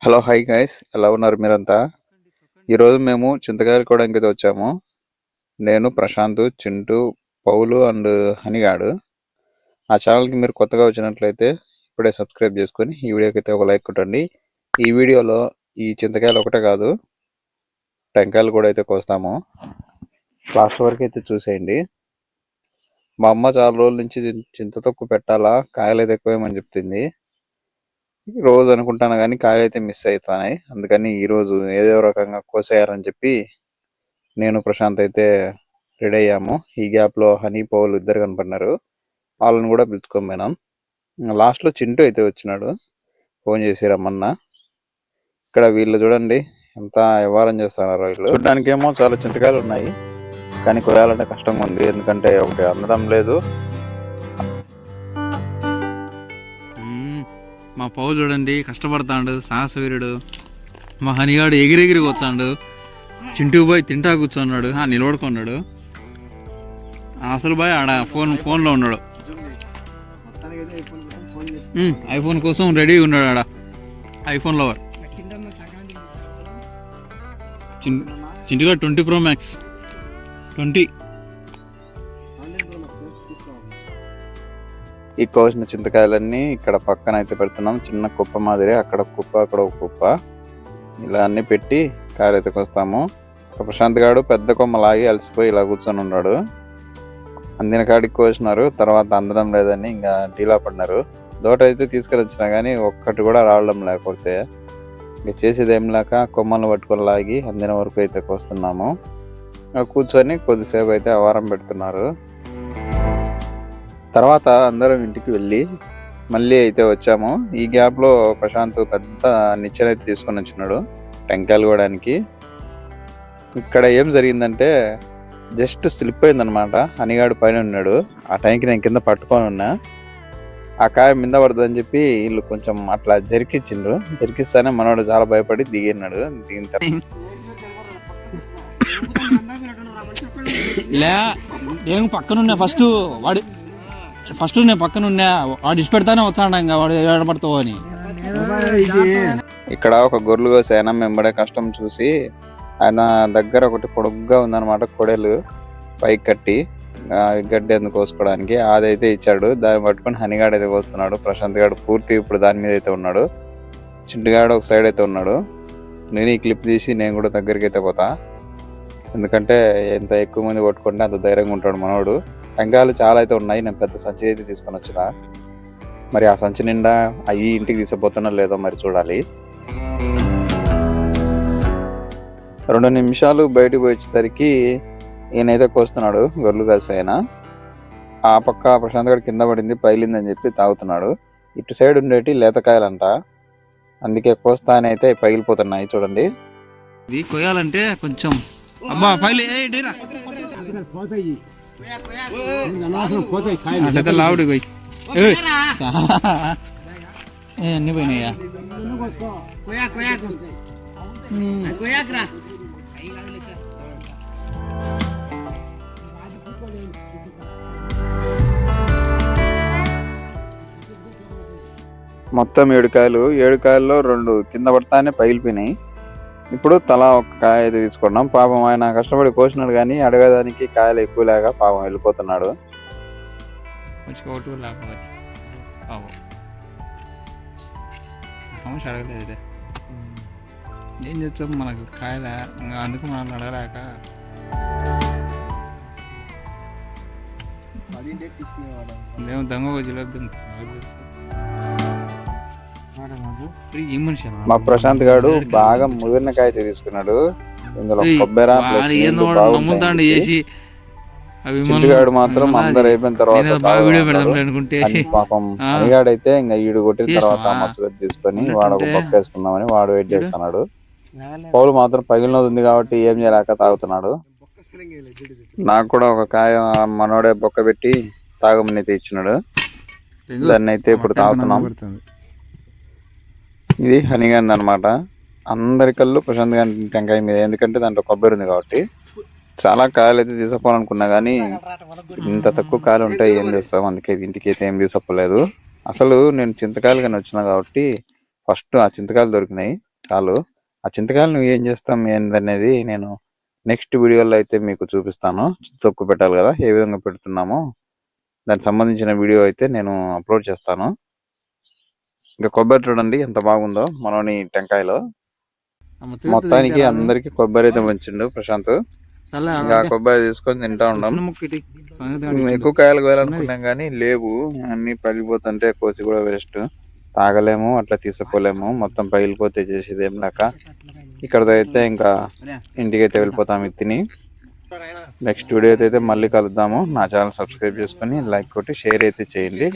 Hello hi guys, ఎలా ఉన్నారు మీరంతా? ఈరోజు మేము చింతకాయలు కూడా అయితే వచ్చాము. నేను, ప్రశాంత్, చింటూ, పౌలు అండ్ హనిగాడు. ఆ ఛానల్కి మీరు కొత్తగా వచ్చినట్లయితే ఇప్పుడే సబ్స్క్రైబ్ చేసుకొని ఈ వీడియోకి అయితే ఒక లైక్ కొట్టండి. ఈ వీడియోలో ఈ చింతకాయలు ఒకటే కాదు, టెంకాయలు కూడా అయితే కోస్తాము. లాస్ట్ వరకు అయితే చూసేయండి. మా అమ్మ చాలా రోజుల నుంచి చింత తొక్కు పెట్టాలా, కాయలు అయితే ఎక్కువేమని చెప్తుంది. రోజు అనుకుంటాను కానీ కాయలు అయితే మిస్ అవుతాయి. అందుకని ఈరోజు ఏదో రకంగా కోసేయాలని చెప్పి నేను, ప్రశాంత్ అయితే రెడీ అయ్యాము. ఈ గ్యాప్లో హనీ, పౌలు ఇద్దరు కనపడినారు. వాళ్ళని కూడా పిలుచుకొని పోయినాం. లాస్ట్లో చింటూ అయితే వచ్చినాడు, ఫోన్ చేసి రమ్మన్నా. ఇక్కడ వీళ్ళు చూడండి ఎంత వ్యవహారం చేస్తున్నారు. వీళ్ళు చూడడానికేమో చాలా చింతకాయలు ఉన్నాయి, కానీ కోయాలంటే కష్టంగా ఉంది. ఎందుకంటే ఒకటి అందడం లేదు. మా పౌలు చూడండి కష్టపడతాడు, సాహసవీరుడు. మా హనిగాడు ఎగిరెగిరి వచ్చాడు. చింటూ బాయ్ తింటా కూర్చున్నాడు, నిలబడుకున్నాడు. అసలు బాయ్ ఆడ ఫోన్లో ఉన్నాడు. ఐఫోన్ కోసం రెడీగా ఉన్నాడు ఆడ. ఐఫోన్ లవర్ చింటుగా 20 Pro Max 20. ఈ కోసిన చింతకాయలన్నీ ఇక్కడ పక్కన అయితే పెడుతున్నాం. చిన్న కుప్ప మాదిరి, అక్కడ కుప్ప, అక్కడ ఒక కుప్ప, ఇలా అన్ని పెట్టి కాయలు అయితే కోస్తాము. ప్రశాంత్ గాడు పెద్ద కొమ్మ లాగి అలసిపోయి ఇలా కూర్చొని ఉన్నాడు. అందిన కాడికి కోసినారు, తర్వాత అందడం లేదని ఇంకా డీలా పడినారు. దోట అయితే తీసుకొని వచ్చినా కానీ ఒక్కటి కూడా రావడం లేకపోతే ఇంకా చేసేది ఏం లేక కొమ్మలు పట్టుకొని లాగి అందిన వరకు అయితే కోస్తున్నాము. కూర్చొని కొద్దిసేపు అయితే అవారం పెడుతున్నారు. తర్వాత అందరం ఇంటికి వెళ్ళి మళ్ళీ అయితే వచ్చాము. ఈ గ్యాప్లో ప్రశాంత్ పెద్ద నిచ్చెన అయితే తీసుకొని వచ్చినాడు టెంకాయలు కోయడానికి. ఇక్కడ ఏం జరిగిందంటే జస్ట్ స్లిప్ అయిందనమాట. హనిగాడు పైన ఉన్నాడు, ఆ టైంకి నేను కింద పట్టుకొని ఉన్నా. ఆ కాయ మీద పడుతుందని చెప్పి వీళ్ళు కొంచెం అట్లా జరికిచ్చిండ్రు. జరికిస్తానే మనోడు చాలా భయపడి దిగినాడు. దిగిన తర్వాత నేను పక్కనున్నా ఫస్ట్ నేను పక్కన ఉన్నా, వాడు ఇష్ట పెడతానే వచ్చాడు. ఇంకా వాడు ఏడపడతావు అని ఇక్కడ ఒక గొర్రెలు కోసే ఆయన వెంబడే కష్టం చూసి ఆయన దగ్గర ఒకటి పొడుగ్గా ఉందన్నమాట, కొడేలు పైకి కట్టి గడ్డి ఎందుకు కోసుకోవడానికి. అదైతే ఇచ్చాడు. దాన్ని పట్టుకొని హనిగాడు అయితే కోస్తున్నాడు. ప్రశాంత్ గాడు పూర్తి ఇప్పుడు దాని మీద అయితే ఉన్నాడు. చింటుగాడు ఒక సైడ్ అయితే ఉన్నాడు. నేను ఈ క్లిప్ తీసి నేను కూడా దగ్గరికి అయితే పోతా, ఎందుకంటే ఎంత ఎక్కువ మంది పట్టుకుంటే అంత ధైర్యంగా ఉంటాడు మనోడు. టెంకాయలు చాలా అయితే ఉన్నాయి. నేను పెద్ద సంచి అయితే తీసుకొని వచ్చిన, మరి ఆ సంచి నిండా అవి ఇంటికి తీసుకుపోతున్నా లేదో మరి చూడాలి. 2 నిమిషాలు బయటకు వచ్చేసరికి ఈయనైతే కోస్తున్నాడు, గొర్రెలు కాసి ఆయన. ఆ పక్క ప్రశాంత్ గారు కింద పడింది, పైలిందని చెప్పి తాగుతున్నాడు. ఇటు సైడ్ ఉండేటి లేతకాయలంట, అందుకే కోస్తానైతే పగిలిపోతున్నాయి. చూడండి, ఇది కొయ్యాలంటే కొంచెం అబ్బా పైలి లావుడి పోయి అన్ని పోయినాయా. మొత్తం 7 కాయలు. 7 కాయల్లో 2 కింద పడతానే పగిలిపోయినాయి. ఇప్పుడు తలా ఒక కాయ అయితే తీసుకున్నాం. పాపం ఆయన కష్టపడి కోసినాడు కానీ అడగడానికి కాయలు ఎక్కువ లేక పాపం వెళ్ళిపోతున్నాడు. అడగలేదు ఏం చేస్తాం, మనకు కాయల అందుకు మనల్ని అడగలేక దొంగ జిలేబీ. మా ప్రశాంత్ గాడు బాగా ముదిరిన కాయ అయితే తీసుకున్నాడు. ఇందులో కొబ్బరి చింటుగాడు మాత్రం అందరు అయిపోయిన తర్వాత పాపం హనిగాడైతే ఇంకా ఈడు కొట్టిన తర్వాత మచ్చగా తీసుకొని వాడు ఒక పక్క వేసుకుందామని వాడు వెయిట్ చేస్తున్నాడు. పౌలు మాత్రం పగిలినది ఉంది కాబట్టి ఏం చేయలేక తాగుతున్నాడు. నాకు కూడా ఒక కాయ మనోడే బొక్క పెట్టి తాగమని అయితే ఇచ్చినాడు. దాన్ని అయితే ఇప్పుడు తాగుతున్నాం. ఇది హనీగంధ్ అనమాట. అందరి కళ్ళు ప్రశాంత్ గారి టెంకాయ మీద, ఎందుకంటే దాంట్లో కొబ్బరి ఉంది కాబట్టి. చాలా కాయలు అయితే తీసుకోవాలనుకున్నా కానీ ఇంత తక్కువ కాయలు ఉంటాయి, ఏం చేస్తాం. అందుకే ఇంటికి అయితే ఏం తీసుకోలేదు. అసలు నేను చింతకాయలు కానీ వచ్చినా కాబట్టి ఫస్ట్ ఆ చింతకాయలు దొరికినాయి. చాలు. ఆ చింతకాయలు నువ్వు ఏం చేస్తాం ఏందనేది నేను నెక్స్ట్ వీడియోలో అయితే మీకు చూపిస్తాను. తొక్కు పెట్టాలి కదా, ఏ విధంగా పెడుతున్నామో దానికి సంబంధించిన వీడియో అయితే నేను అప్లోడ్ చేస్తాను. ఇంకా కొబ్బరి చూడండి ఎంత బాగుందో మనోని టెంకాయలో. మొత్తానికి అందరికి కొబ్బరి అయితే మంచిండు ప్రశాంత్. ఇంకా కొబ్బరి తీసుకొని తింటా ఉన్నాం. ఎక్కువ కాయలు కోయాలనుకున్నాం కానీ లేవు, అన్ని పగిలిపోతుంటే కోసి కూడా వేస్ట్. తాగలేము, అట్లా తీసుకోలేము, మొత్తం పగిలిపోతే చేసేది ఏం లేక ఇక్కడతో అయితే ఇంకా ఇంటికైతే వెళ్ళిపోతాం ఇది తిని. నెక్స్ట్ వీడియో అయితే మళ్ళీ కలుద్దాము. నా ఛానల్ సబ్స్క్రైబ్ చేసుకొని లైక్ కొట్టి షేర్ అయితే చేయండి.